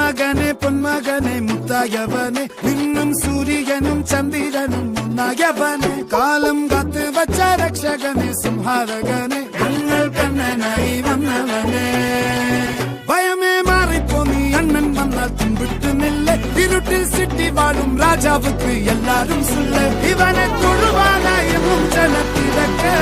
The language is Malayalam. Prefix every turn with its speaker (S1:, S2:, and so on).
S1: പൊന്മകനെ മുത്തായവനെ നിന്നും സൂര്യനും ചന്ദ്രനും ഒന്നായവനെ കാലം കാത്ത് വച്ച രക്ഷകനെ സംഹാരകനെ ഞങ്ങൾ കണ്ണനായി വന്നവനെ ഭയമേ മാറിപ്പോ നീ അണ്ണൻ വന്നാൽ തുമ്പിട്ടുന്നില്ല ഇരുട്ടിൽ സിറ്റി വാഴും രാജാവുക്ക് എല്ലാരും சொல்ல ഇവനെ തൊഴുവാനായും ജനത്തിരക്ക്